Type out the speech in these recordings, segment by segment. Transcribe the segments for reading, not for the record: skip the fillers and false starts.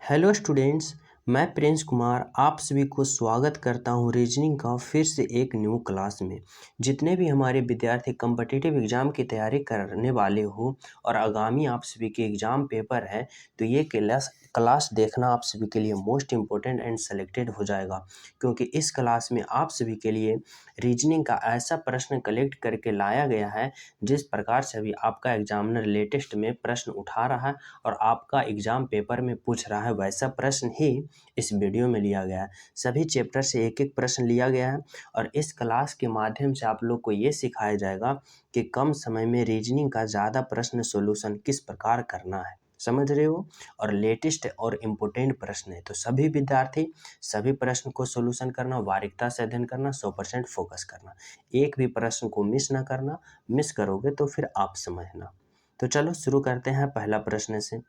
Hello students, मैं Prince Kumar आप सभी को स्वागत करता हूं रीजनिंग का फिर से एक न्यू क्लास में। जितने भी हमारे विद्यार्थी कॉम्पिटिटिव एग्ज़ाम की तैयारी करने वाले हो और आगामी आप सभी के एग्ज़ाम पेपर है, तो ये क्लास देखना आप सभी के लिए मोस्ट इम्पोर्टेंट एंड सेलेक्टेड हो जाएगा, क्योंकि इस क्लास में आप सभी के लिए रीजनिंग का ऐसा प्रश्न कलेक्ट करके लाया गया है जिस प्रकार से अभी आपका एग्जामिनर लेटेस्ट में प्रश्न उठा रहा है और आपका एग्ज़ाम पेपर में पूछ रहा है, वैसा प्रश्न ही इस वीडियो में लिया गया है। सभी चैप्टर से एक एक प्रश्न लिया गया है और इस क्लास के माध्यम से आप लोग को ये सिखाया जाएगा कि कम समय में रीजनिंग का ज़्यादा प्रश्न सॉल्यूशन किस प्रकार करना है। समझ रहे हो? और लेटेस्ट और इम्पोर्टेंट प्रश्न है, तो सभी विद्यार्थी सभी प्रश्न को सॉल्यूशन करना, बारीकता से अध्ययन करना, 100% फोकस करना, एक भी प्रश्न को मिस ना करना। मिस करोगे तो फिर आप समझना। तो चलो शुरू करते हैं पहला प्रश्न से।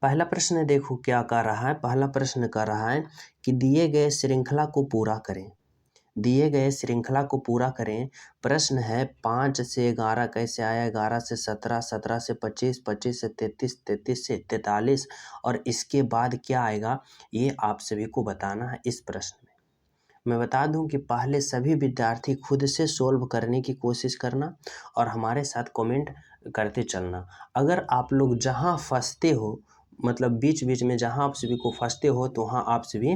पहला प्रश्न देखो क्या कह रहा है। पहला प्रश्न कह रहा है कि दिए गए श्रृंखला को पूरा करें। दिए गए श्रृंखला को पूरा करें। प्रश्न है 5 से 11 कैसे आया, 11 से 17, 17 से 25, 25 से 33, 33 से 43 और इसके बाद क्या आएगा, ये आप सभी को बताना है इस प्रश्न में। मैं बता दूं कि पहले सभी विद्यार्थी खुद से सोल्व करने की कोशिश करना और हमारे साथ कमेंट करते चलना। अगर आप लोग जहां फंसते हो, मतलब बीच बीच में जहां आप सभी को फंसते हो, तो वहां आप सभी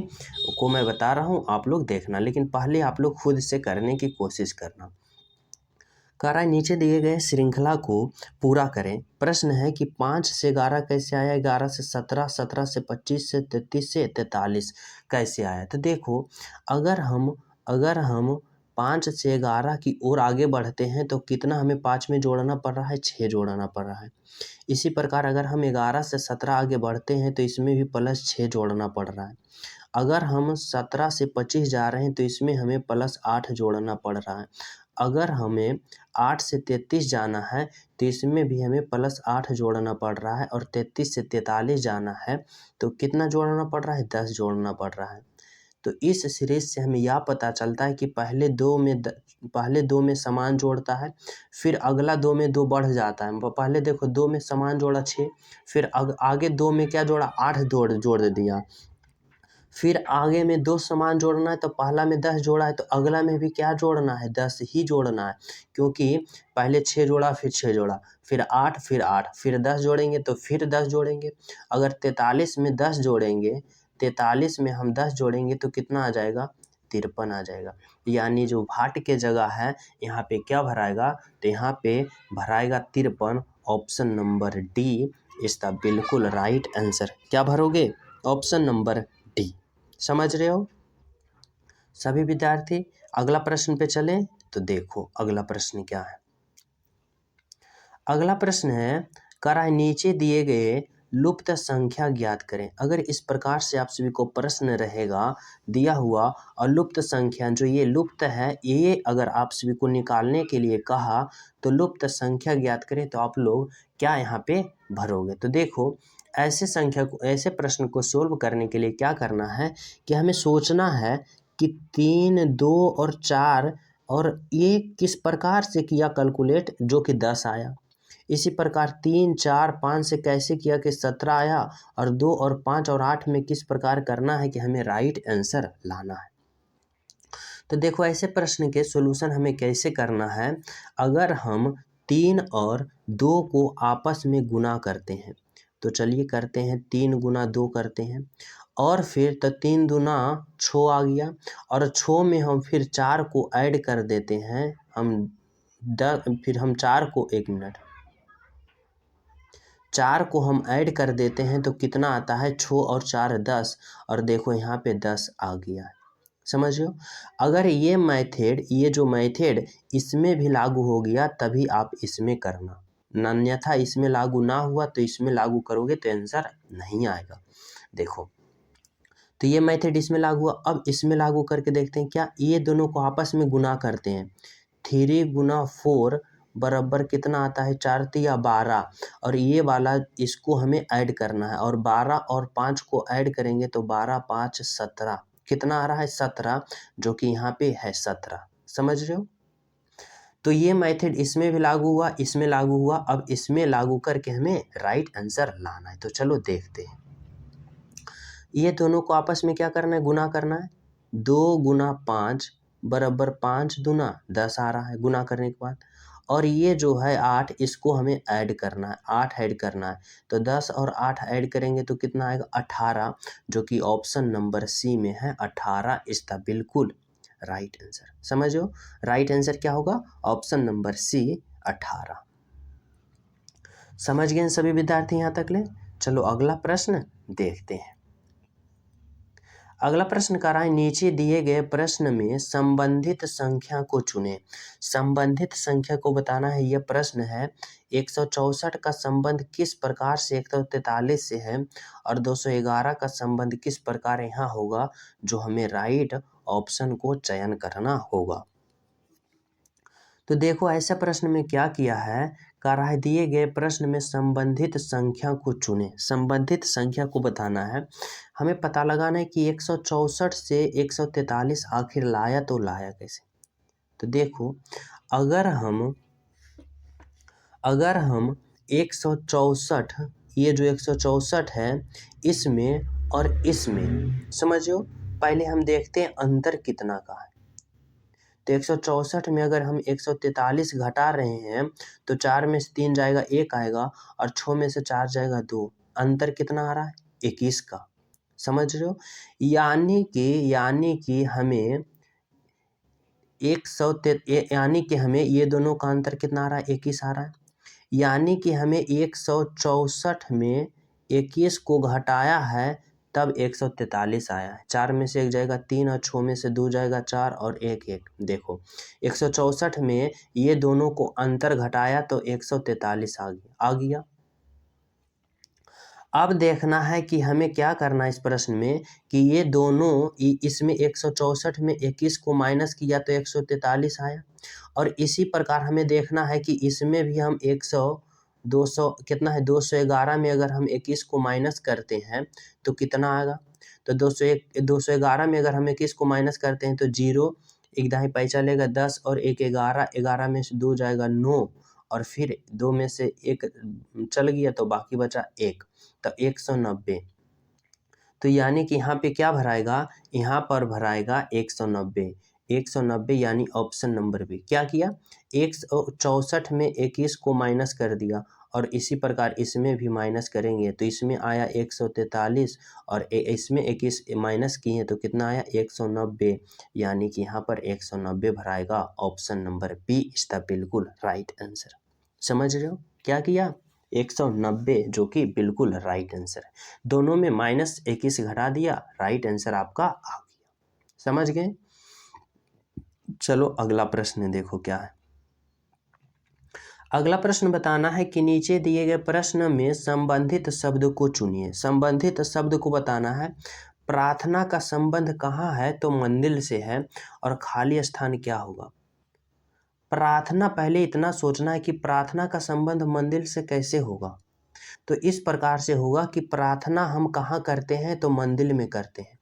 को मैं बता रहा हूं, आप लोग देखना, लेकिन पहले आप लोग खुद से करने की कोशिश करना। कह रहा है नीचे दिए गए श्रृंखला को पूरा करें। प्रश्न है कि 5 से 11 कैसे आया, 11 से 17, 17 से 25 से 33 से 43 कैसे आया। तो देखो, अगर हम 5 से 11 की ओर आगे बढ़ते हैं तो कितना हमें 5 में जोड़ना पड़ रहा है, 6 जोड़ना पड़ रहा है। इसी प्रकार अगर हम 11 से 17 आगे बढ़ते हैं तो इसमें भी प्लस 6 जोड़ना पड़ रहा है। अगर हम 17 से 25 जा रहे हैं तो इसमें हमें प्लस 8 जोड़ना पड़ रहा है। अगर हमें 8 से 33 जाना है तो इसमें भी हमें प्लस 8 जोड़ना पड़ रहा है और 33 से 43 जाना है तो कितना जोड़ना पड़ रहा है, 10 जोड़ना पड़ रहा है। तो इस सीरीज से हमें यह पता चलता है कि पहले दो में समान जोड़ता है, फिर अगला 2 में 2 बढ़ जाता है। पहले देखो 2 में समान जोड़ा 6, फिर आगे 2 में क्या जोड़ा, 8 जोड़ दिया। फिर आगे में 2 समान जोड़ना है तो पहला में 10 जोड़ा है तो अगला में भी क्या जोड़ना है, 10 ही जोड़ना है, क्योंकि पहले 6 जोड़ा, फिर 6 जोड़ा, फिर 8, फिर 10 जोड़ेंगे तो फिर 10 जोड़ेंगे। अगर 43 में 10 जोड़ेंगे, 43 में हम 10 जोड़ेंगे तो कितना आ जाएगा, 53 आ जाएगा। यानी जो भाट के जगह है यहाँ पे क्या भराएगा, तो यहाँ पे भराएगा 53। ऑप्शन नंबर डी इसका बिल्कुल राइट आंसर। क्या भरोगे, ऑप्शन नंबर डी। समझ रहे हो सभी विद्यार्थी? अगला प्रश्न पे चलें तो देखो अगला प्रश्न क्या है। अगला प्रश्न है, कह रहा है नीचे दिए गए लुप्त संख्या ज्ञात करें। अगर इस प्रकार से आप सभी को प्रश्न रहेगा दिया हुआ और लुप्त संख्या, जो ये लुप्त है, ये अगर आप सभी को निकालने के लिए कहा तो लुप्त संख्या ज्ञात करें, तो आप लोग क्या यहाँ पे भरोगे। तो देखो, ऐसे प्रश्न को सोल्व करने के लिए क्या करना है कि हमें सोचना है कि 3, 2 और 4 और ये किस प्रकार से किया कैलकुलेट, जो कि 10 आया। इसी प्रकार 3, 4, 5 से कैसे किया कि 17 आया और 2 और 5 और 8 में किस प्रकार करना है कि हमें राइट आंसर लाना है। तो देखो ऐसे प्रश्न के सॉल्यूशन हमें कैसे करना है। अगर हम 3 और 2 को आपस में गुना करते हैं तो चलिए करते हैं, 3 गुना 2 करते हैं और फिर तो 3 दूना 6 आ गया और 6 में हम फिर 4 को ऐड कर देते हैं। फिर हम 4 को 1 मिनट 4 को हम ऐड कर देते हैं तो कितना आता है, 6 और 4 10 और देखो यहाँ पे 10 आ गया है। समझ रहे हो? अगर ये जो मेथड इसमें भी लागू हो गया तभी आप इसमें करना, अन्यथा इसमें लागू ना हुआ तो इसमें लागू करोगे तो आंसर नहीं आएगा। देखो, तो ये मेथड इसमें लागू हुआ, अब इसमें लागू करके देखते हैं क्या। ये दोनों को आपस में गुना करते हैं, 3 गुना 4 बराबर कितना आता है, 4 तिया 12 और ये वाला इसको हमें ऐड करना है और 12 और 5 को ऐड करेंगे तो 12, 5, 17 कितना आ रहा है, 17, जो कि यहाँ पे है 17। समझ रहे हो? तो ये मेथड इसमें भी लागू हुआ, इसमें लागू हुआ, अब इसमें लागू करके हमें राइट आंसर लाना है। तो चलो देखते हैं। ये दोनों को आपस में क्या करना है, गुना करना है। 2 गुना 5 बराबर 5 दूना 10 आ रहा है गुना करने के बाद। और ये जो है 8, इसको हमें ऐड करना है, 8 ऐड करना है। तो 10 और 8 ऐड करेंगे तो कितना आएगा, 18, जो कि ऑप्शन नंबर सी में है। 18 इज द बिल्कुल राइट आंसर। समझो, राइट आंसर क्या होगा, ऑप्शन नंबर सी 18। समझ गए सभी विद्यार्थी यहाँ तक ले। चलो अगला प्रश्न देखते हैं। अगला प्रश्न कह रहा है, नीचे दिए गए प्रश्न में संबंधित संख्या को चुनें। संबंधित संख्या को बताना है, यह प्रश्न है। 164 का संबंध किस प्रकार से 143 से है और 211 का संबंध किस प्रकार यहाँ होगा, जो हमें राइट ऑप्शन को चयन करना होगा। तो देखो ऐसे प्रश्न में क्या किया है, कह रहा है दिए गए प्रश्न में संबंधित संख्या को चुनें। संबंधित संख्या को बताना है, हमें पता लगाना है कि 164 से 143 आखिर लाया तो लाया कैसे। तो देखो, अगर हम 164, ये जो 164 है, इसमें और इसमें समझो, पहले हम देखते हैं अंतर कितना का है। तो 164 में अगर हम 143 घटा रहे हैं तो 4 में से 3 जाएगा 1 आएगा और 6 में से 4 जाएगा 2। अंतर कितना आ रहा है, 21 का। समझ रहे हो, यानी कि हमें ये दोनों का अंतर कितना आ रहा है, 21 आ रहा है। यानी कि हमें 164 में 21 को घटाया है तब 143 आया है। 4 में से 1 जाएगा 3 और 6 में से 2 जाएगा 4 और 1 1। देखो 164 में ये दोनों को अंतर घटाया तो 143 आ गया। अब देखना है कि हमें क्या करना है इस प्रश्न में, कि ये दोनों इसमें 164 में 21 को माइनस किया तो 143 आया। और इसी प्रकार हमें देखना है कि इसमें भी हम 200 कितना है, 211 में अगर हम 21 को माइनस करते हैं तो कितना आएगा। तो 211 में अगर हम 21 को माइनस करते हैं तो 0, एक दाही पाई चलेगा 10 और 1 11, 11 में से 2 जाएगा 9 और फिर 2 में से 1 चल गया तो बाकी बचा 1, तो 190। तो यानी कि यहाँ पे क्या भराएगा, यहाँ पर भराएगा 190। 190 यानी ऑप्शन नंबर बी। क्या किया, 164 में 21 को माइनस कर दिया और इसी प्रकार इसमें भी माइनस करेंगे तो इसमें आया 143 और इसमें 21 माइनस किए तो कितना आया, 190। यानी कि यहाँ पर 190 भराएगा। Option number B is the बिल्कुल राइट आंसर। समझ रहे हो, क्या किया, 190 जो कि बिल्कुल राइट आंसर है। दोनों में -21 घटा दिया, राइट आंसर आपका आ गया। समझ गए। चलो अगला प्रश्न देखो क्या है। अगला प्रश्न बताना है कि नीचे दिए गए प्रश्न में संबंधित शब्द को चुनिए। संबंधित शब्द को बताना है। प्रार्थना का संबंध कहाँ है, तो मंदिर से है और खाली स्थान क्या होगा। प्रार्थना, पहले इतना सोचना है कि प्रार्थना का संबंध मंदिर से कैसे होगा। तो इस प्रकार से होगा कि प्रार्थना हम कहाँ करते हैं, तो मंदिर में करते हैं।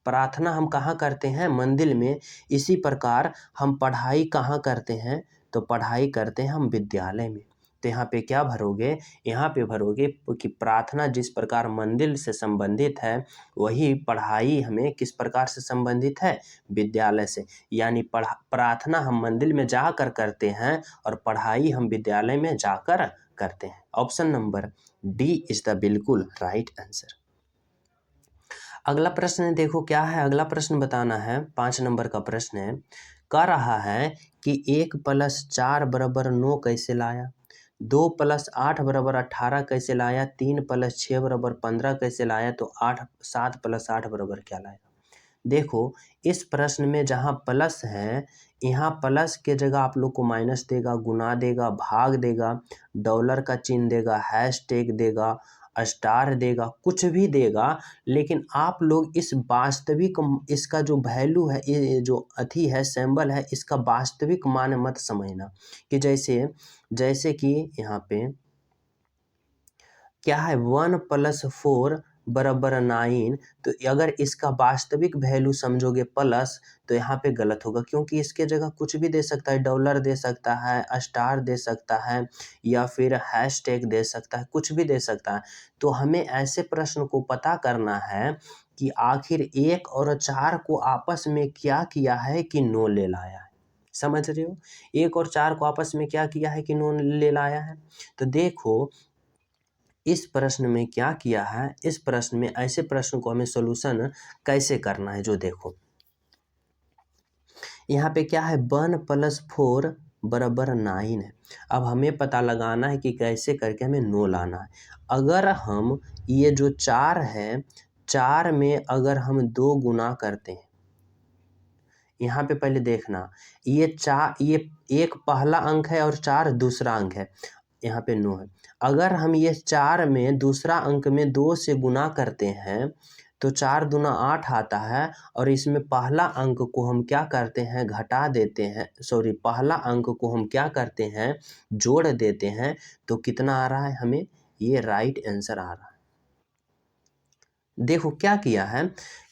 प्रार्थना हम कहाँ करते हैं, मंदिर में। इसी प्रकार हम पढ़ाई कहाँ करते हैं, तो पढ़ाई करते हैं हम विद्यालय में। तो यहाँ पे क्या भरोगे, यहाँ पे भरोगे कि प्रार्थना जिस प्रकार मंदिर से संबंधित है, वही पढ़ाई हमें किस प्रकार से संबंधित है, विद्यालय से। यानी प्रार्थना हम मंदिर में जाकर करते हैं और पढ़ाई हम विद्यालय में जाकर करते हैं। Option number D is the बिल्कुल राइट आंसर। अगला प्रश्न देखो क्या है। अगला प्रश्न बताना है, 5 नंबर का प्रश्न है। कह रहा है कि 1 + 4 = 9 कैसे लाया, 2 + 8 = 18 कैसे लाया, 3 + 6 = 15 कैसे लाया, तो 7 + 8 = क्या लाया। देखो इस प्रश्न में जहाँ प्लस है, यहाँ प्लस के जगह आप लोग को माइनस देगा, गुना देगा, भाग देगा, डॉलर का चिन्ह देगा, हैशटैग देगा, स्टार देगा, कुछ भी देगा। लेकिन आप लोग इस वास्तविक, इसका जो वैल्यू है, ये जो अथी है, सिंबल है, इसका वास्तविक मान मत समझना। कि जैसे कि यहाँ पे क्या है, 1 + 4 बराबर 9, तो अगर इसका वास्तविक वैल्यू समझोगे प्लस तो यहाँ पे गलत होगा, क्योंकि इसके जगह कुछ भी दे सकता है, डॉलर दे सकता है, स्टार दे सकता है, या फिर हैशटैग दे सकता है, कुछ भी दे सकता है। तो हमें ऐसे प्रश्न को पता करना है कि आखिर 1 और 4 को आपस में क्या किया है कि नो ले लाया है। समझ रहे हो? 1 और 4 को आपस में क्या किया है कि नो ले लाया है। तो देखो इस प्रश्न में क्या किया है, इस प्रश्न में ऐसे प्रश्न को हमें सॉल्यूशन कैसे करना है, जो देखो यहाँ पे क्या है, 1 + 4 बराबर 9 है। अब हमें पता लगाना है कि कैसे करके हमें नो लाना है। अगर हम ये जो 4 है, 4 में अगर हम 2 गुना करते हैं, यहाँ पे पहले देखना, ये 1 पहला अंक है और 4 दूसरा अंक है, यहाँ पे 9 है। अगर हम ये 4 में दूसरा अंक में 2 से गुना करते हैं तो 4 दूना 8 आता है, और इसमें पहला अंक को हम क्या करते हैं, घटा देते हैं, सॉरी पहला अंक को हम क्या करते हैं, जोड़ देते हैं। तो कितना आ रहा है हमें, ये राइट आंसर आ रहा है। देखो क्या किया है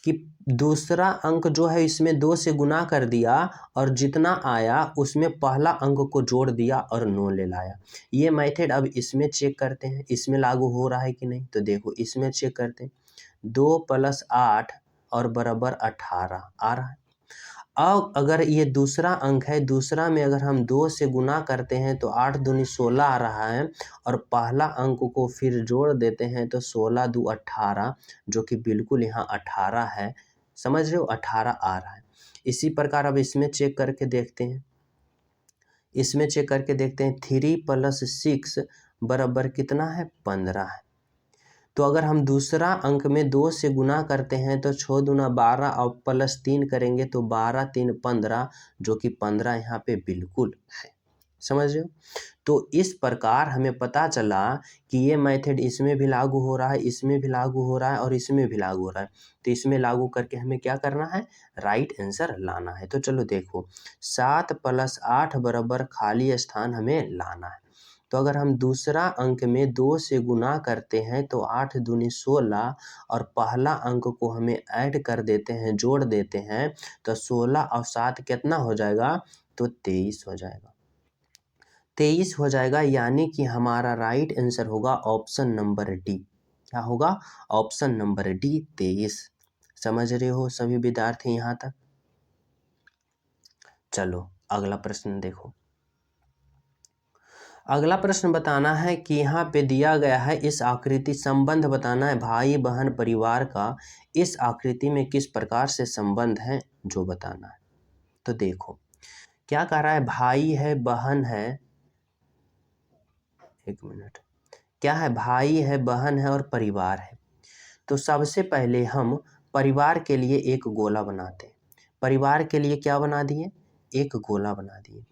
कि दूसरा अंक जो है इसमें 2 से गुना कर दिया, और जितना आया उसमें पहला अंक को जोड़ दिया और 9 ले लाया। ये मेथड अब इसमें चेक करते हैं, इसमें लागू हो रहा है कि नहीं। तो देखो इसमें चेक करते हैं, 2 + 8 और बराबर 18 आ रहा है। अब अगर ये दूसरा अंक है, दूसरा में अगर हम 2 से गुना करते हैं तो 8 दूनी 16 आ रहा है, और पहला अंक को फिर जोड़ देते हैं तो 16 दू 18, जो कि बिल्कुल यहाँ 18 है। समझ रहे हो, 18 आ रहा है। इसी प्रकार अब इसमें चेक करके देखते हैं, इसमें चेक करके देखते हैं, 3 + 6 बराबर कितना है, 15 है। तो अगर हम दूसरा अंक में 2 से गुना करते हैं तो 6 दूना 12 और +3 करेंगे तो 12 3 15, जो कि 15 यहाँ पे बिल्कुल है। समझ रहे हो? तो इस प्रकार हमें पता चला कि ये मेथड इसमें भी लागू हो रहा है, इसमें भी लागू हो रहा है, और इसमें भी लागू हो रहा है। तो इसमें लागू करके हमें क्या करना है, राइट आंसर लाना है। तो चलो देखो, 7 + 8 बराबर खाली स्थान हमें लाना है। तो अगर हम दूसरा अंक में 2 से गुना करते हैं तो 8 दूनी 16, और पहला अंक को हमें ऐड कर देते हैं, जोड़ देते हैं, तो 16 और 7 कितना हो जाएगा, तो 23 हो जाएगा। 23 हो जाएगा, यानी कि हमारा राइट आंसर होगा ऑप्शन नंबर डी। क्या होगा, ऑप्शन नंबर डी 23। समझ रहे हो सभी विद्यार्थी यहाँ तक? चलो अगला प्रश्न देखो। अगला प्रश्न बताना है कि यहाँ पे दिया गया है, इस आकृति संबंध बताना है, भाई बहन परिवार का इस आकृति में किस प्रकार से संबंध है, जो बताना है। तो देखो क्या कह रहा है, भाई है, बहन है, एक मिनट, क्या है, भाई है, बहन है और परिवार है। तो सबसे पहले हम परिवार के लिए एक गोला बनाते हैं। परिवार के लिए क्या बना दिए, एक गोला बना दिए,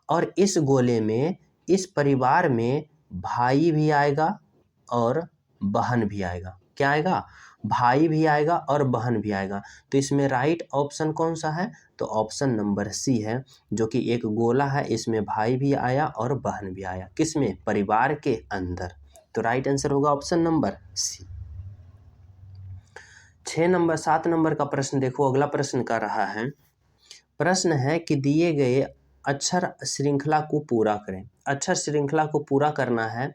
और इस गोले में, इस परिवार में भाई भी आएगा और बहन भी आएगा। क्या आएगा, भाई भी आएगा और बहन भी आएगा। तो इसमें राइट ऑप्शन कौन सा है, तो ऑप्शन नंबर सी है, जो कि एक गोला है, इसमें भाई भी आया और बहन भी आया, किसमें, परिवार के अंदर। तो राइट आंसर होगा ऑप्शन नंबर सी। 7 नंबर का प्रश्न देखो, अगला प्रश्न कर रहा है, प्रश्न है कि दिए गए अक्षर श्रृंखला को पूरा करें। अक्षर श्रृंखला को पूरा करना है,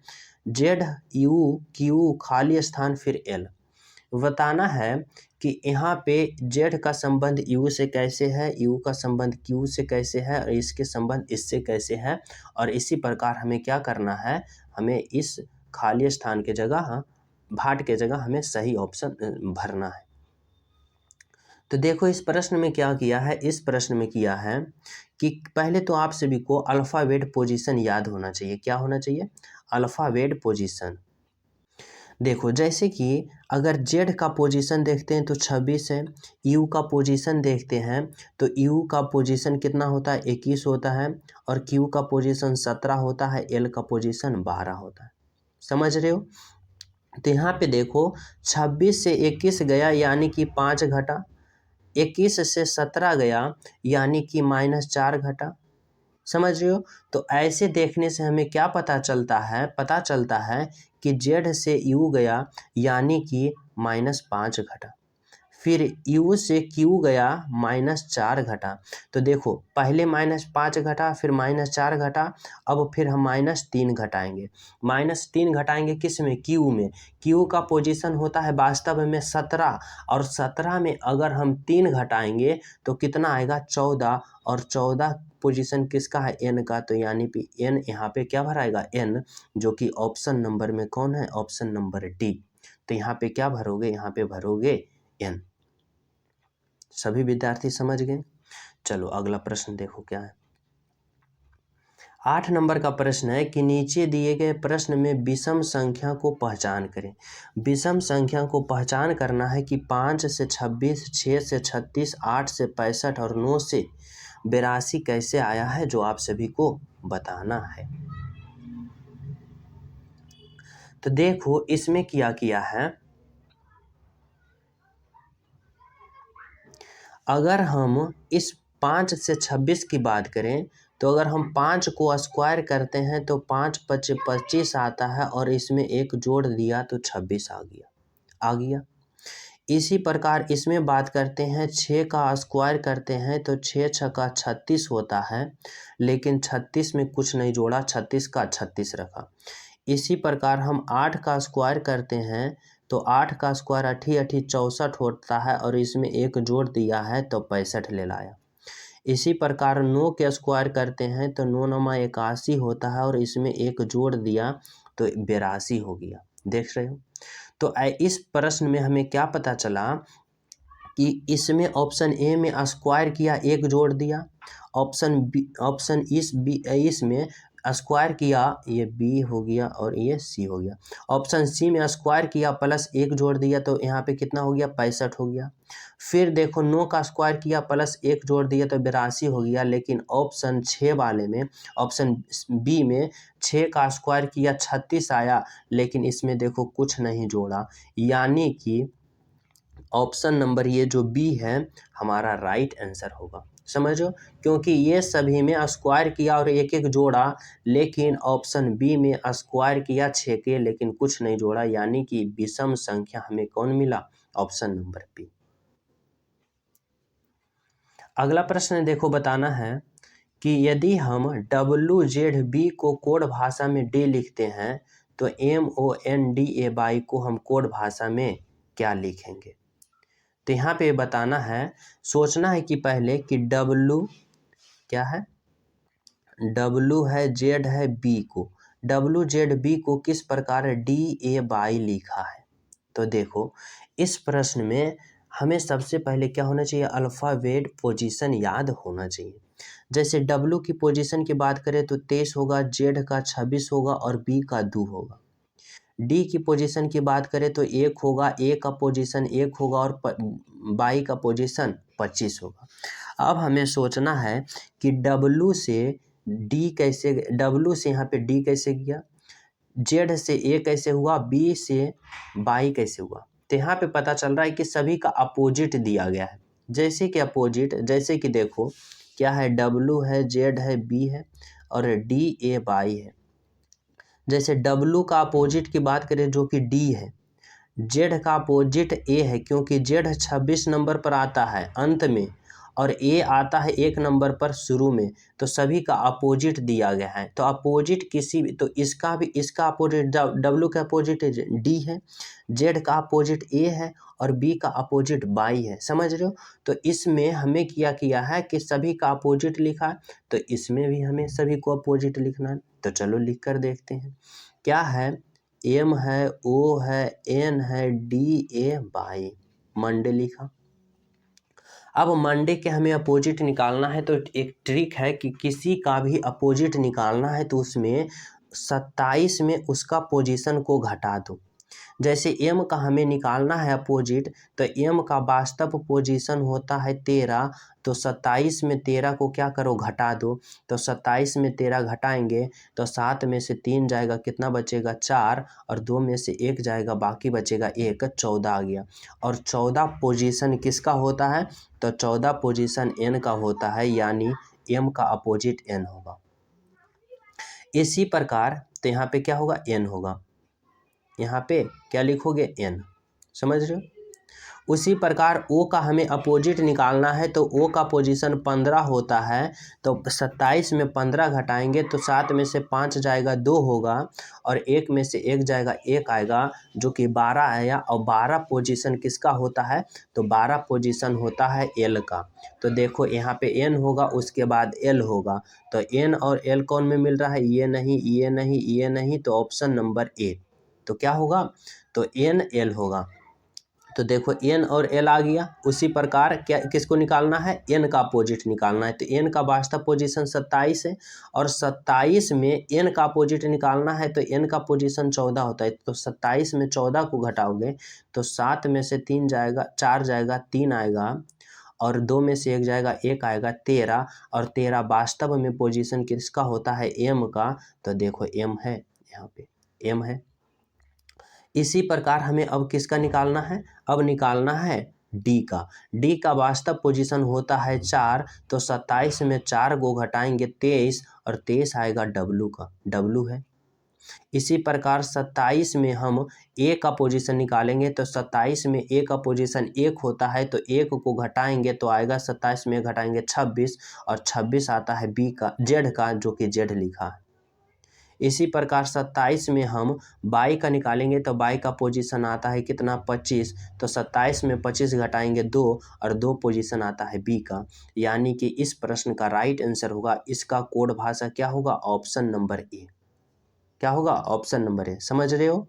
ZUQ खाली स्थान फिर L। बताना है कि यहाँ पे Z का संबंध U से कैसे है, U का संबंध Q से कैसे है, और इसके संबंध इससे कैसे है। और इसी प्रकार हमें क्या करना है, हमें इस खाली स्थान के जगह, भाट के जगह हमें सही ऑप्शन भरना है। तो देखो इस प्रश्न में क्या किया है, इस प्रश्न में किया है कि पहले तो आप सभी को अल्फ़ाबेट पोजीशन याद होना चाहिए। क्या होना चाहिए, अल्फ़ाबेट पोजीशन। देखो जैसे कि अगर Z का पोजीशन देखते हैं तो 26 है, U का पोजीशन देखते हैं तो U का पोजीशन कितना होता है, 21 होता है, और Q का पोजीशन 17 होता है, L का पोजीशन 12 होता है। समझ रहे हो? तो यहाँ पे देखो 26 से 21 गया, यानी कि 5 घटा, 21 से 17 गया, यानी कि -4 घटा, समझ रहे हो। तो ऐसे देखने से हमें क्या पता चलता है कि जेड से यू गया यानी कि -5 घटा, फिर यू से क्यू गया -4 घटा। तो देखो पहले -5 घटा, फिर -4 घटा, अब फिर हम -3 घटाएंगे। -3 घटाएंगे किस में? क्यू में। क्यू का पोजीशन होता है वास्तव में 17, और 17 में अगर हम 3 घटाएंगे तो कितना आएगा? 14, और 14 पोजीशन किसका है? एन का। तो यानी कि एन यहाँ पे क्या भराएगा? एन, जो कि ऑप्शन नंबर में कौन है? Option number D. तो यहाँ पे क्या भरोगे? यहाँ पे भरोगे एन। सभी विद्यार्थी समझ गए? चलो अगला प्रश्न देखो क्या है। 8 नंबर का प्रश्न है कि नीचे दिए गए प्रश्न में विषम संख्या को पहचान करें। विषम संख्या को पहचान करना है कि 5 से 26, 6 से 36, 8 से 65 और 9 से 82 कैसे आया है, जो आप सभी को बताना है। तो देखो इसमें क्या किया है, अगर हम इस 5 से 26 की बात करें तो अगर हम 5 को स्क्वायर करते हैं तो 5 × 25 आता है, और इसमें एक जोड़ दिया तो 26 आ गया। इसी प्रकार इसमें बात करते हैं, 6 का स्क्वायर करते हैं तो 6 × 6 = 36 होता है, लेकिन 36 में कुछ नहीं जोड़ा, 36 का 36 रखा। इसी प्रकार हम 8 का स्क्वायर करते हैं तो 8 का स्क्वायर 8 × 8 = 64 होता है, और इसमें एक जोड़ दिया है तो 65 ले लाया। इसी प्रकार 9 के स्क्वायर करते हैं तो 9 × 9 = 81 होता है, और इसमें एक जोड़ दिया तो 82 हो गया। देख रहे हो। तो इस प्रश्न में हमें क्या पता चला कि इसमें ऑप्शन ए में स्क्वायर किया, एक जोड़ दिया। ऑप्शन इसमें स्क्वायर किया, ये बी हो गया और ये सी हो गया। ऑप्शन सी में स्क्वायर किया प्लस एक जोड़ दिया तो यहाँ पे कितना हो गया? 65 हो गया। फिर देखो 9 का स्क्वायर किया प्लस एक जोड़ दिया तो 82 हो गया। लेकिन ऑप्शन 6 वाले में, ऑप्शन बी में 6 का स्क्वायर किया 36 आया, लेकिन इसमें देखो कुछ नहीं जोड़ा, यानी कि ऑप्शन नंबर ये जो बी है हमारा राइट आंसर होगा। समझो, क्योंकि ये सभी में स्क्वायर किया और एक एक जोड़ा, लेकिन ऑप्शन बी में स्क्वायर किया 6 के, लेकिन कुछ नहीं जोड़ा, यानी कि विषम संख्या हमें कौन मिला? Option number B. अगला प्रश्न देखो, बताना है कि यदि हम WZB को कोड भाषा में D लिखते हैं तो MONDAY को हम कोड भाषा में क्या लिखेंगे? तो यहाँ पे बताना है, सोचना है कि पहले कि W क्या है? W है, Z है, B को, WZB को किस प्रकार DAY लिखा है? तो देखो इस प्रश्न में हमें सबसे पहले क्या होना चाहिए? अल्फ़ाबेट पोजीशन याद होना चाहिए। जैसे W की पोजीशन की बात करें तो 23 होगा, Z का 26 होगा और B का 2 होगा। D की पोजीशन की बात करें तो 1 होगा, A का पोजीशन 1 होगा और Y का पोजीशन 25 होगा। अब हमें सोचना है कि W से यहाँ पे D कैसे गया, Z से A कैसे हुआ, B से Y कैसे हुआ। तो यहाँ पे पता चल रहा है कि सभी का अपोजिट दिया गया है। जैसे कि अपोजिट, जैसे कि देखो क्या है, W है, Z है, B है और DAY है। जैसे W का अपोजिट की बात करें जो कि D है, Z का अपोजिट A है, क्योंकि Z 26 नंबर पर आता है अंत में और A आता है 1 नंबर पर शुरू में, तो सभी का अपोजिट दिया गया है। तो अपोजिट किसी भी, तो इसका अपोजिट W का अपोजिट D है, Z का अपोजिट A है और B का अपोजिट Y है। समझ रहे हो। तो इसमें हमें क्या किया है कि सभी का अपोजिट लिखा है, तो इसमें भी हमें सभी को अपोजिट लिखना है। तो चलो लिख कर देखते हैं क्या है। M है, O है, N है, DAY, मंडे लिखा। अब मंडे के हमें अपोजिट निकालना है, तो एक ट्रिक है कि किसी का भी अपोजिट निकालना है तो उसमें 27 में उसका पोजीशन को घटा दो। जैसे M का हमें निकालना है अपोजिट, तो M का वास्तव पोजीशन होता है 13, तो 27 में 13 को क्या करो? घटा दो। तो 27 में 13 घटाएंगे तो 7 में से 3 जाएगा, कितना बचेगा? 4, और 2 में से 1 जाएगा, बाकी बचेगा 1, 14 आ गया। और 14 पोजीशन किसका होता है? तो 14 पोजीशन N का होता है, यानी M का अपोजिट N होगा। इसी प्रकार तो यहाँ पे क्या होगा, n होगा, यहाँ पे क्या लिखोगे, n, समझ रहे हो। उसी प्रकार O का हमें अपोजिट निकालना है, तो O का पोजीशन 15 होता है, तो 27 में 15 घटाएंगे तो 7 में से 5 जाएगा 2 होगा, और 1 में से 1 जाएगा 1 आएगा, जो कि 12 आया। और 12 पोजीशन किसका होता है, तो 12 पोजीशन होता है L का। तो देखो यहाँ पे N होगा, उसके बाद L होगा, तो N और L कौन में मिल रहा है, ये नहीं, ये नहीं, ये नहीं, तो ऑप्शन नंबर ए। तो क्या होगा, तो N L होगा। तो देखो n और l आ गया। उसी प्रकार क्या किसको निकालना है, n का अपोजिट निकालना है। तो n का वास्तव पोजीशन 27 है, और 27 में n का अपोजिट निकालना है, तो n का पोजीशन 14 होता है। तो 27 में 14 को घटाओगे तो 7 में से 3 जाएगा, 4 जाएगा, 3 आएगा, और 2 में से 1 जाएगा, 1 आएगा, 13। और 13 वास्तव में पोजीशन किसका होता है, m का। तो देखो m है, यहाँ पे m है। इसी प्रकार हमें अब किसका निकालना है, अब निकालना है डी का। डी का वास्तव पोजीशन होता है 4, तो 27 में 4 को घटाएंगे 23, और 23 आएगा डब्लू का, डब्लू है। इसी प्रकार 27 में हम ए का पोजीशन निकालेंगे, तो 27 में ए का पोजीशन 1 होता है, तो 1 को घटाएंगे तो आएगा, 27 में घटाएंगे 26, और 26 आता है बी का, जेड का, जो कि जेड लिखा है। इसी प्रकार 27 में हम बाई का निकालेंगे, तो बाई का पोजीशन आता है कितना, 25, तो 27 में 25 घटाएंगे 2, और 2 पोजीशन आता है बी का। यानी कि इस प्रश्न का राइट आंसर होगा, इसका कोड भाषा क्या होगा, ऑप्शन नंबर ए। क्या होगा, ऑप्शन नंबर ए। समझ रहे हो।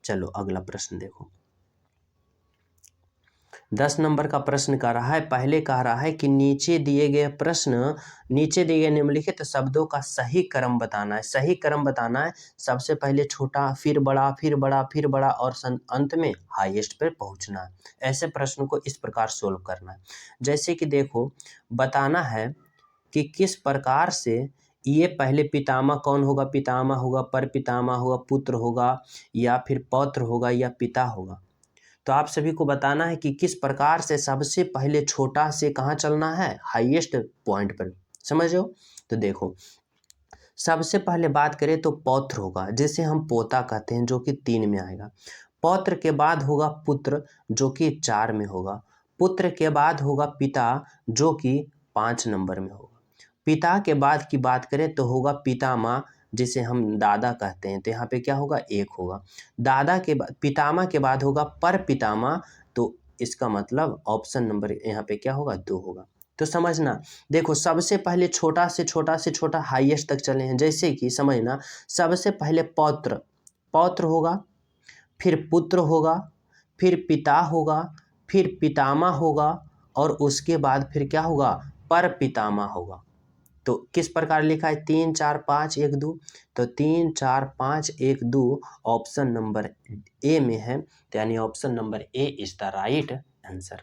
चलो अगला प्रश्न देखो। 10 नंबर का प्रश्न कह रहा है, पहले कह रहा है कि नीचे दिए गए निम्नलिखित शब्दों का सही क्रम बताना है। सही क्रम बताना है, सबसे पहले छोटा, फिर बड़ा, फिर बड़ा, फिर बड़ा, और अंत में हाईएस्ट पर पहुंचना है। ऐसे प्रश्न को इस प्रकार सोल्व करना है। जैसे कि देखो, बताना है कि किस प्रकार से ये पहले पितामह कौन होगा, पितामह होगा, पर पितामह होगा, पुत्र होगा, या फिर पौत्र होगा, या पिता होगा। तो आप सभी को बताना है कि किस प्रकार से सबसे पहले छोटा से कहाँ चलना है, हाईएस्ट पॉइंट पर। समझ लो। तो देखो, सबसे पहले बात करें तो पौत्र होगा, जिसे हम पोता कहते हैं, जो कि 3 में आएगा। पौत्र के बाद होगा पुत्र, जो कि 4 में होगा। पुत्र के बाद होगा पिता, जो कि 5 नंबर में होगा। पिता के बाद की बात करें तो होगा पितामह, जिसे हम दादा कहते हैं, तो यहाँ पे क्या होगा, 1 होगा। दादा के बाद, पितामह के बाद होगा पर पितामह, तो इसका मतलब ऑप्शन नंबर यहाँ पे क्या होगा, 2 होगा। तो समझना, देखो सबसे पहले छोटा से छोटा से छोटा हाईएस्ट तक चले हैं। जैसे कि समझना, सबसे पहले पौत्र, पौत्र होगा, फिर पुत्र होगा, फिर पिता होगा, फिर पितामह होगा, और उसके बाद फिर क्या होगा, पर पितामह होगा। तो किस प्रकार लिखा है, 3 4 5 1 2, तो 3 4 5 1 2 ऑप्शन नंबर ए में है। तो यानी option number A is the right answer.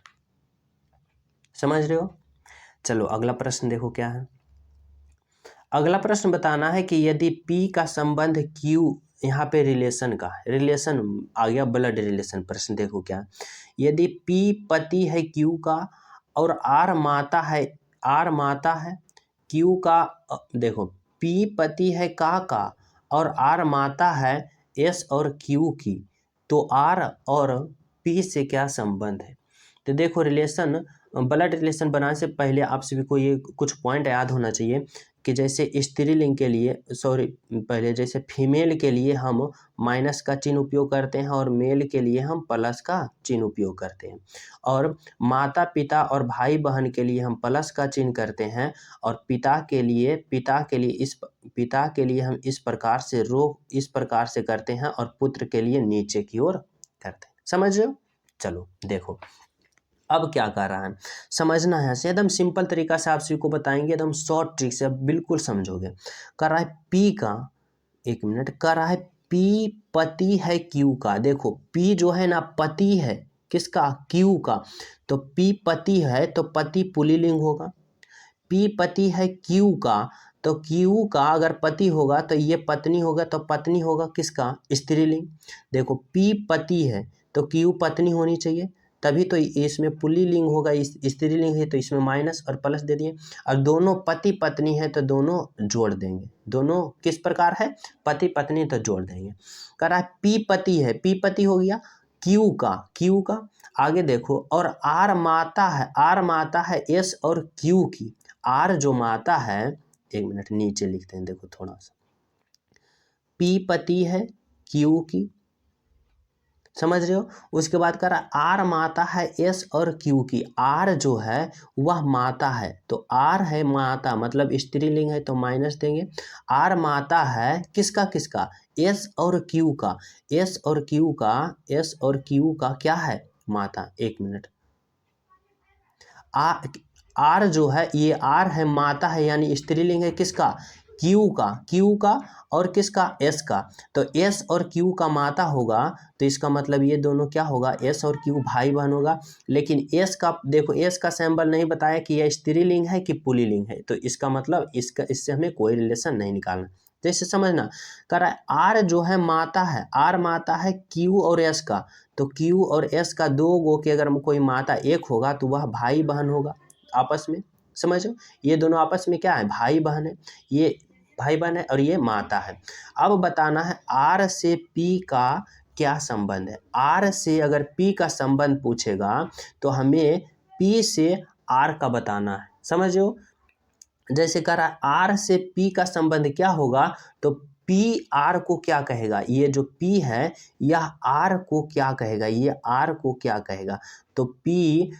समझ रहे हो। चलो अगला प्रश्न देखो क्या है। अगला प्रश्न बताना है कि यदि P का संबंध Q, यहाँ पे रिलेशन का, रिलेशन आ गया, ब्लड रिलेशन। प्रश्न देखो क्या, यदि P पति है Q का, और R माता है, Q का, देखो P पति है का, और R माता है S और Q की, तो R और P से क्या संबंध है। तो देखो, रिलेशन, ब्लड रिलेशन बनाने से पहले आप सभी को ये कुछ पॉइंट याद होना चाहिए कि जैसे स्त्रीलिंग के लिए, पहले जैसे फीमेल के लिए हम माइनस का चिन्ह उपयोग करते हैं, और मेल के लिए हम प्लस का चिन्ह उपयोग करते हैं, और माता पिता और भाई बहन के लिए हम प्लस का चिन्ह करते हैं, और पिता के लिए हम इस प्रकार से करते हैं, और पुत्र के लिए नीचे की ओर करते हैं। समझ रहे हो। चलो देखो, अब क्या कर रहा है, समझना है। ऐसे एकदम सिंपल तरीका से आप सभी को बताएंगे, एकदम शॉर्ट ट्रिक से, आप बिल्कुल समझोगे। कर रहा है P का, 1 मिनट, कर रहा है P पति है Q का। देखो P जो है ना, पति है किसका, Q का। तो P पति है, तो पति पुल्लिंग होगा। P पति है Q का, तो Q का अगर पति होगा तो ये पत्नी होगा, तो पत्नी होगा किसका, स्त्रीलिंग। देखो P पति है तो Q पत्नी होनी चाहिए, तभी तो इसमें पुल्लिंग होगा, स्त्रीलिंग है तो इसमें माइनस और प्लस दे दिए। और दोनों पति पत्नी है तो दोनों जोड़ देंगे। दोनों किस प्रकार है, पति पत्नी, तो जोड़ देंगे। कह रहा है पी पति है, पी पति हो गया क्यू का। आगे देखो, और आर माता है एस और क्यू की। आर जो माता है, एक मिनट नीचे लिखते हैं, देखो थोड़ा सा, पी पति है क्यू की, समझ रहे हो। उसके बाद कह रहा आर माता है एस और क्यू की। आर जो है वह माता है, तो आर है माता, मतलब स्त्रीलिंग है तो माइनस देंगे। आर माता है किसका, एस और क्यू का। एस और क्यू का क्या है, माता। एक मिनट, आर जो है, ये आर है माता है, यानी स्त्रीलिंग है किसका, क्यू का और किसका, एस का। तो एस और क्यू का माता होगा, तो इसका मतलब ये दोनों क्या होगा, एस और क्यू भाई बहन होगा। लेकिन एस का देखो, एस का सिंबल नहीं बताया कि यह स्त्रीलिंग है कि पुल्लिंग है, तो इसका मतलब इससे हमें कोई रिलेशन नहीं निकालना। जैसे समझना, कह रहा है आर जो है माता है, आर माता है क्यू और एस का। तो क्यू और एस का दो गो के अगर कोई माता एक होगा तो वह भाई बहन होगा आपस में, समझो। ये दोनों आपस में क्या है, भाई बहन है, ये भाई बहन है और ये माता है। अब बताना है आर से पी का क्या संबंध है। आर से अगर पी का संबंध पूछेगा तो हमें पी से आर का बताना है, समझो। जैसे कह रहा है आर से पी का संबंध क्या होगा, तो पी आर को क्या कहेगा, ये जो पी है यह आर को क्या कहेगा, ये आर को क्या कहेगा। तो पी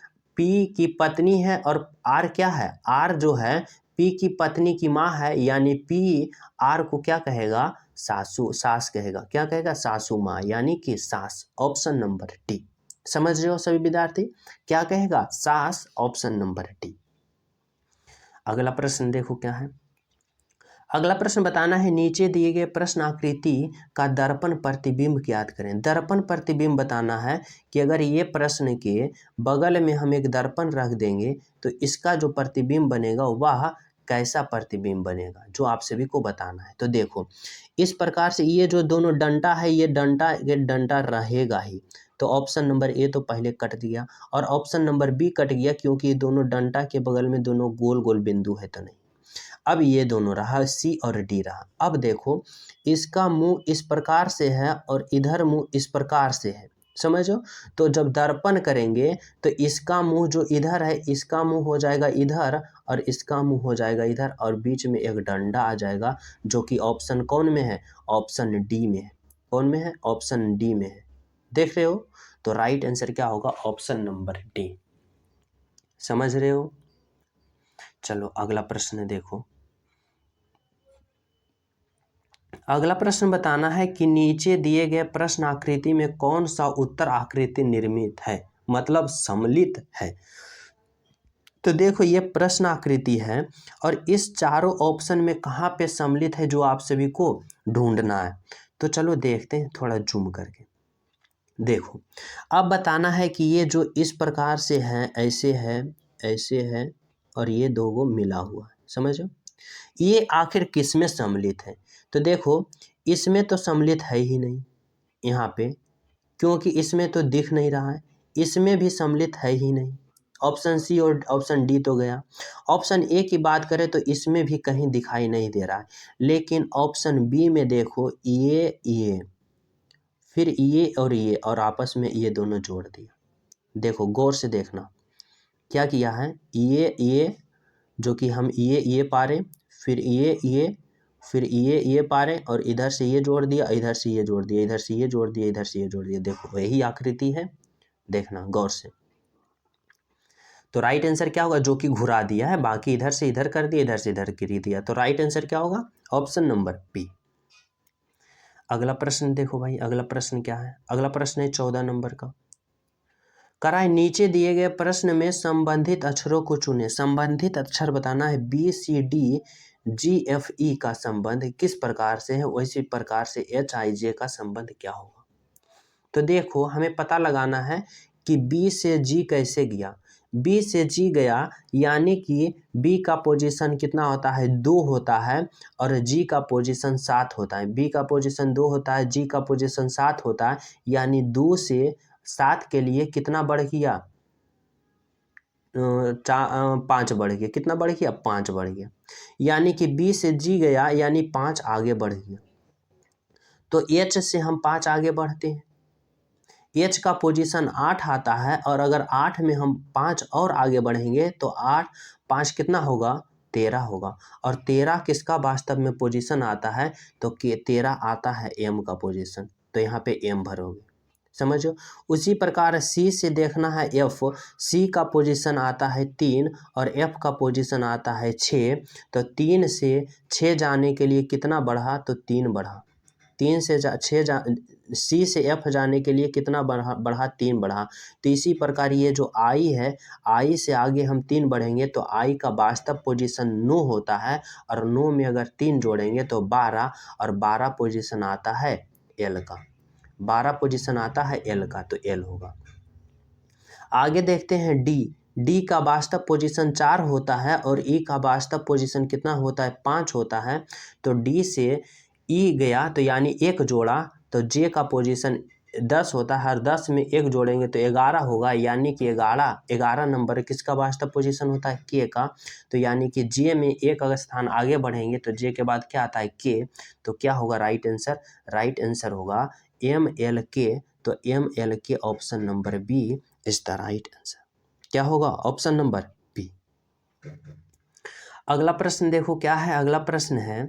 की पत्नी है और आर क्या है, आर जो है पी की पत्नी की माँ है, यानी पी आर को क्या कहेगा, सास कहेगा। क्या कहेगा, सासू माँ, यानी कि सास। Option number D. समझ रहे हो सभी विद्यार्थी, क्या कहेगा, सास। Option number D. अगला प्रश्न देखो क्या है। अगला प्रश्न बताना है नीचे दिए गए प्रश्न आकृति का दर्पण प्रतिबिंब ज्ञात करें। दर्पण प्रतिबिंब बताना है कि अगर ये प्रश्न के बगल में हम एक दर्पण रख देंगे तो इसका जो प्रतिबिंब बनेगा वह कैसा प्रतिबिंब बनेगा, जो आप सभी को बताना है। तो देखो इस प्रकार से, ये जो दोनों डंडा है, ये डंडा रहेगा ही। तो ऑप्शन नंबर ए तो पहले कट दिया और ऑप्शन नंबर बी कट गया, क्योंकि ये दोनों डंडा के बगल में दोनों गोल गोल बिंदु है, तो नहीं। अब ये दोनों रहा, सी और डी रहा। अब देखो इसका मुंह इस प्रकार से है और इधर मुंह इस प्रकार से है, समझो। तो जब दर्पण करेंगे तो इसका मुंह जो इधर है, इसका मुंह हो जाएगा इधर और इसका मुंह हो जाएगा इधर, और बीच में एक डंडा आ जाएगा, जो कि ऑप्शन कौन में है, ऑप्शन डी में है। कौन में है, ऑप्शन डी में है। देख रहे हो, तो राइट आंसर क्या होगा, ऑप्शन नंबर डी। समझ रहे हो। चलो अगला प्रश्न देखो। अगला प्रश्न बताना है कि नीचे दिए गए प्रश्न आकृति में कौन सा उत्तर आकृति निर्मित है, मतलब सम्मिलित है। तो देखो ये प्रश्न आकृति है और इस चारों ऑप्शन में कहाँ पे सम्मिलित है, जो आप सभी को ढूंढना है। तो चलो देखते हैं थोड़ा जूम करके। देखो अब बताना है कि ये जो इस प्रकार से है, ऐसे है और ये दो गो मिला हुआ है, समझो। ये आखिर किस में सम्मिलित है। तो देखो इसमें तो सम्मिलित है ही नहीं यहाँ पे, क्योंकि इसमें तो दिख नहीं रहा है। इसमें भी सम्मिलित है ही नहीं। ऑप्शन सी और ऑप्शन डी तो गया। ऑप्शन ए की बात करें तो इसमें भी कहीं दिखाई नहीं दे रहा है। लेकिन ऑप्शन बी में देखो, ये फिर ये और आपस में ये दोनों जोड़ दिया। देखो गौर से देखना क्या किया है, ये जो कि हम ये पा रहे, फिर फिर ये पा रहे, और इधर से ये जोड़ दिया, इधर से ये जोड़ दिया, इधर से ये जोड़ दिया, इधर से ये जोड़ दिया। देखो यही आकृति है, देखना गौर से। तो राइट आंसर क्या होगा, जो कि घुरा दिया है, बाकी इधर से इधर कर दिया, इधर से इधर गिरी दिया। तो राइट आंसर क्या होगा, ऑप्शन नंबर बी। अगला प्रश्न देखो भाई, अगला प्रश्न क्या है। अगला प्रश्न है 14 नंबर का। कराए नीचे दिए गए प्रश्न में संबंधित अक्षरों को चुने। संबंधित अक्षर बताना है, B C D G F E का संबंध किस प्रकार से है, वैसी प्रकार से एच आई जे का संबंध क्या होगा। तो देखो हमें पता लगाना है कि बी से जी कैसे गया। बी से जी गया, यानी कि बी का पोजीशन कितना होता है, 2 होता है, और जी का पोजीशन 7 होता है। बी का पोजीशन 2 होता है, जी का पोजीशन 7 होता है, यानी 2 से 7 के लिए कितना बढ़ गया? 5 बढ़ गया। कितना बढ़ गया? 5 बढ़ गया। यानी कि B से G गया, यानी 5 आगे बढ़ गया। तो H से हम 5 आगे बढ़ते हैं। H का पोजीशन 8 आता है, और अगर 8 में हम 5 और आगे बढ़ेंगे तो 8 5 कितना होगा? 13 होगा। और 13 किसका वास्तव में पोजीशन आता है? तो 13 आता है M का पोजीशन। तो यहाँ पे M भरोगे, समझो। उसी प्रकार C से देखना है F। C का पोजीशन आता है 3 और F का पोजीशन आता है 6। तो 3 से 6 जाने के लिए कितना बढ़ा? तो 3 बढ़ा। 3 से 6 C से F जाने के लिए कितना बढ़ा? 3 बढ़ा। तो इसी प्रकार ये जो I है, I से आगे हम 3 बढ़ेंगे तो I का वास्तव पोजीशन 9 होता है, और 9 में अगर 3 जोड़ेंगे तो 12, और 12 पोजीशन आता है L का। 12 पोजीशन आता है L का, तो L होगा। आगे देखते हैं D का वास्तव पोजीशन 4 होता है, और E का वास्तव पोजीशन कितना होता है? 5 होता है। तो D से E गया, तो यानी 1 जोड़ा, तो J का पोजीशन 10 होता है, और 10 में 1 जोड़ेंगे तो 11 होगा। यानी कि 11 नंबर किसका वास्तव पोजीशन होता है? K का। तो यानी कि J में 1 अगर स्थान आगे बढ़ेंगे तो J के बाद क्या आता है? K। तो क्या होगा राइट आंसर? राइट आंसर होगा MLK। तो MLK option number B is the right answer. क्या होगा? Option number B. अगला प्रश्न देखो क्या है। अगला प्रश्न है,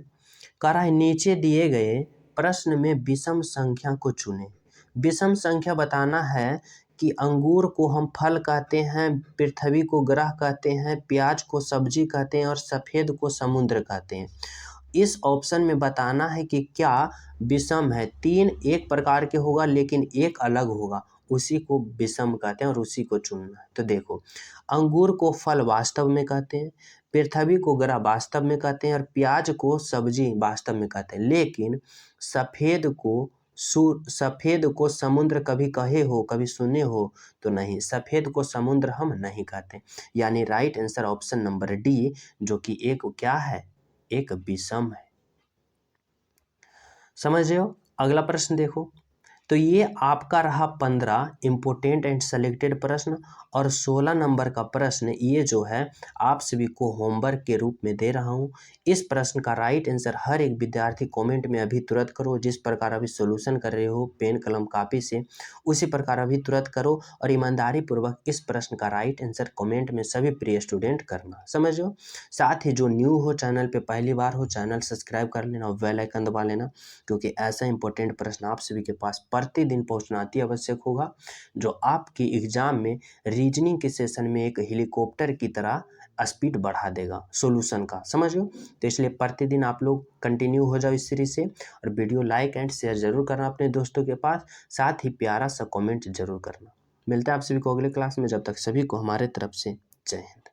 कह रहा है नीचे दिए गए प्रश्न में विषम संख्या को चुनें। विषम संख्या बताना है कि अंगूर को हम फल कहते हैं, पृथ्वी को ग्रह कहते हैं, प्याज को सब्जी कहते हैं, और सफ़ेद को समुद्र कहते हैं। इस ऑप्शन में बताना है कि क्या विषम है। 3 एक प्रकार के होगा, लेकिन एक अलग होगा, उसी को विषम कहते हैं, और उसी को चुनना है। तो देखो, अंगूर को फल वास्तव में कहते हैं, पृथ्वी को ग्रह वास्तव में कहते हैं, और प्याज को सब्जी वास्तव में कहते हैं। लेकिन सफ़ेद को समुद्र कभी कहे हो, कभी सुने हो? तो नहीं, सफ़ेद को समुद्र हम नहीं कहते। यानी right answer option number D, जो कि एक क्या है? एक विषम है। समझ रहे हो? अगला प्रश्न देखो। तो ये आपका रहा 15 इम्पोर्टेंट एंड सेलेक्टेड प्रश्न, और 16 नंबर का प्रश्न ये जो है आप सभी को होमवर्क के रूप में दे रहा हूँ। इस प्रश्न का राइट आंसर हर एक विद्यार्थी कमेंट में अभी तुरंत करो। जिस प्रकार अभी सॉल्यूशन कर रहे हो पेन कलम कापी से, उसी प्रकार अभी तुरंत करो, और ईमानदारी पूर्वक इस प्रश्न का राइट आंसर कमेंट में सभी प्रिय स्टूडेंट करना। समझो। साथ ही जो न्यू हो चैनल पे, पहली बार हो, चैनल सब्सक्राइब कर लेना और बेल आइकन दबा लेना, क्योंकि ऐसा इंपॉर्टेंट प्रश्न आप सभी के पास प्रतिदिन पहुंचना अति आवश्यक होगा, जो आपकी एग्जाम में रीजनिंग के सेशन में एक हेलीकॉप्टर की तरह स्पीड बढ़ा देगा सॉल्यूशन का। समझ लो। तो इसलिए प्रतिदिन आप लोग कंटिन्यू हो जाओ इस सीरीज से, और वीडियो लाइक एंड शेयर जरूर करना अपने दोस्तों के पास, साथ ही प्यारा सा कमेंट जरूर करना। मिलता है आप सभी को अगले क्लास में। जब तक सभी को हमारे तरफ से जय हिंद।